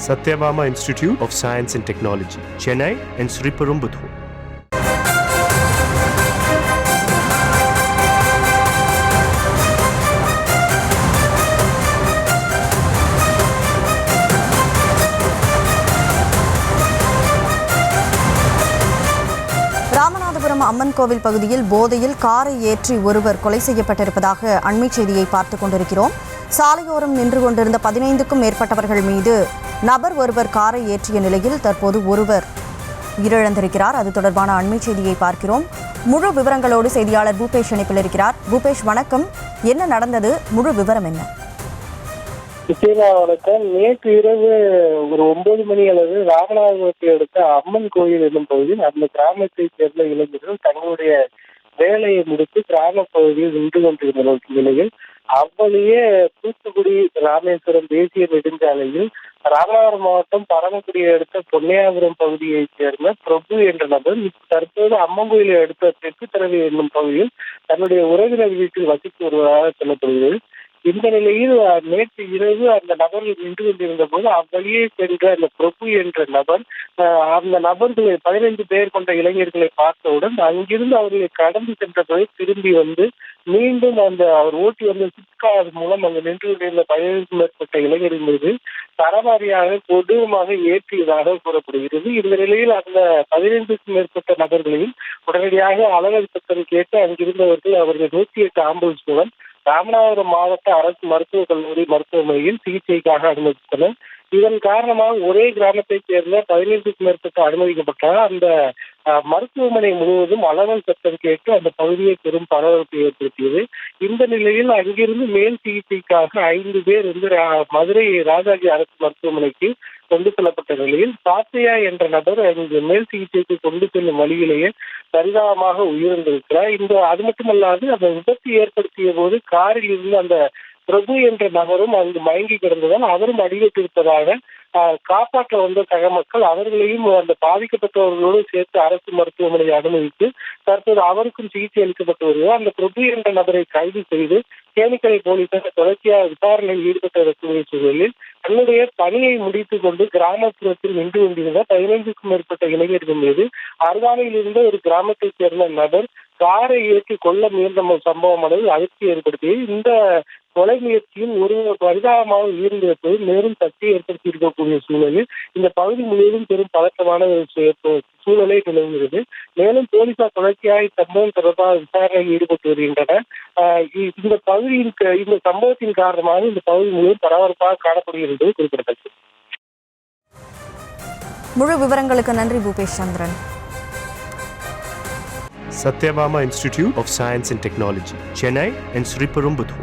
Satyabama Institute of Science and Technology, Chennai and Sriperumbudur. Ramanathapuram அம்மன் கோவில் பகுதியில் போதையில் காரை ஏற்றி ஒருவர் கொலை செய்யப்பட்டிருப்பதாக அண்மை செய்தியை பார்த்துக் கொண்டிருக்கிறோம். சாலையோரம் நின்று கொண்டிருந்த 15க்கும் மேற்பட்டவர்கள் மீது நபர் ஒருவர் காரை ஏற்றிய நிலையில் தற்போது ஒருவர் உயிரிழந்திருக்கிறார். அது தொடர்பான அண்மை செய்தியை பார்க்கிறோம். முழு விவரங்களோடு செய்தியாளர் பூபேஷ் இணைப்பில் இருக்கிறார். பூபேஷ், வணக்கம். என்ன நடந்தது? முழு விவரம் என்ன? வணக்கம். நேற்று இரவு ஒரு 9 மணி அளவு ராமநாதபுரத்தில் எடுத்த அம்மன் கோயில் என்னும் பகுதியில் அந்த கிராமத்தை சேர்ந்த இளைஞர்கள் தங்களுடைய வேலையை முடித்து கிராம பகுதியில் நின்று கொண்டிருந்த நிலையில் அவ்வளியே தூத்துக்குடி ராமேஸ்வரம் தேசிய நெடுஞ்சாலையில் ராமநாதபுரம் மாவட்டம் பரமக்குடியை அடுத்த பொன்னையாபுரம் பகுதியைச் சேர்ந்த பிரபு என்ற நபர் தற்போது அம்மன் கோயிலை அடுத்த தெற்கு தலைவி என்னும் பகுதியில் தன்னுடைய உறவினர் வீட்டில் வசித்து வருவதாக சொல்லப்படுகிறது. இந்த நிலையில் நேற்று இரவு அந்த நபர்கள் நின்று கொண்டிருந்த போது அவ்வழியே சென்ற அந்த பிரபு என்ற நபர் அந்த நபர்களை 15 பேர் கொண்ட இளைஞர்களை பார்த்தவுடன் அங்கிருந்து அவர்களை கடந்து சென்ற போது திரும்பி வந்து மீண்டும் அவர் ஓட்டி வந்த சிப்கார் மூலம் அங்கு நின்று கொண்டிருந்த 15க்கும் மேற்பட்ட இளைஞர்கள் மீது தரவாரியாக கொடூரமாக ஏற்றியதாக கூறப்படுகிறது. இந்த நிலையில் அந்த 15க்கும் மேற்பட்ட நபர்களையும் உடனடியாக அலவல் சத்தம் கேட்டு அங்கிருந்தவர்கள் அவர்கள் 108 ஆம்புலன்ஸ் மூலம் ராமநாதபுரம் மாவட்ட அரசு மருத்துவக் கல்லூரி மருத்துவமனையில் சிகிச்சைக்காக அனுமதித்தனர். இதன் காரணமாக ஒரே கிராமத்தைச் சேர்ந்த 15க்கும் மேற்பட்ட அனுமதிக்கப்பட்டால் அந்த மருத்துவமனை முழுவதும் அலவல் சத்தம் கேட்டு அந்த பகுதியை பெரும் பரபரப்பை ஏற்படுத்தியது. இந்த நிலையில் அங்கிருந்து மேல் சிகிச்சைக்காக 5 பேர் மதுரை ராஜாஜி அரசு மருத்துவமனைக்கு கொண்டு செல்லப்பட்ட நிலையில் சாத்தையா என்ற நபர் அங்கு மேல் சிகிச்சைக்கு கொண்டு செல்லும் வழியிலேயே பரிதாபமாக உயிரிழந்திருக்கிறார். அது மட்டுமல்லாது அந்த விபத்து ஏற்படுத்திய போது காரில் இருந்து அந்த பிரபு என்ற நபரும் அங்கு மயங்கி கிடந்ததால் அவரும் அடிபட்டிருப்பதாக காப்பாற்ற வந்த சக மக்கள் அவர்களையும் அந்த பாதிக்கப்பட்டவர்களோடு சேர்த்து அரசு மருத்துவமனையை அனுமதித்து தற்போது அவருக்கும் சிகிச்சை அளிக்கப்பட்டு வருகிறார். அந்த பிரபு என்ற நபரை கைது செய்து தேனிக்கரை போலீசார் தொடர்ச்சியாக விசாரணையில் ஈடுபட்டு வரக்கூடிய சூழலில் தன்னுடைய பணியை முடித்துக் கொண்டு கிராமப்புறத்தில் நின்று கொண்டிருந்த 15க்கும் மேற்பட்ட இளைஞர்கள் மீது அருகாமையில் இருந்த ஒரு கிராமத்தைச் சேர்ந்த நபர் காரை ஏற்றி கொல்ல முயன்ற சம்பவமானது அதிர்ச்சி ஏற்படுத்தியது. இந்த கொலை முயற்சியில் ஒரு பரிதாபமாக உயிரிழப்பது மேலும் சக்தி ஏற்படுத்தி இருக்கக்கூடிய சூழலில் இந்த பகுதி முழுவதும் பெரும் பதற்றமான சூழலை நிலவுகிறது. மேலும் போலீசார் தொடர்ச்சியாக சம்பவம் தொடர்பாக விசாரணையில் ஈடுபட்டு வருகின்றனர். இந்த பகுதியின் இந்த சம்பவத்தின் காரணமாக இந்த பகுதி முழுவதும் பரபரப்பாக காணப்படுகிறது குறிப்பிடத்தக்கது. முழு விவரங்களுக்கு நன்றி பூபேஷ் சந்திரன். Satyabama Institute of Science and Technology, Chennai and Sriperumbudur.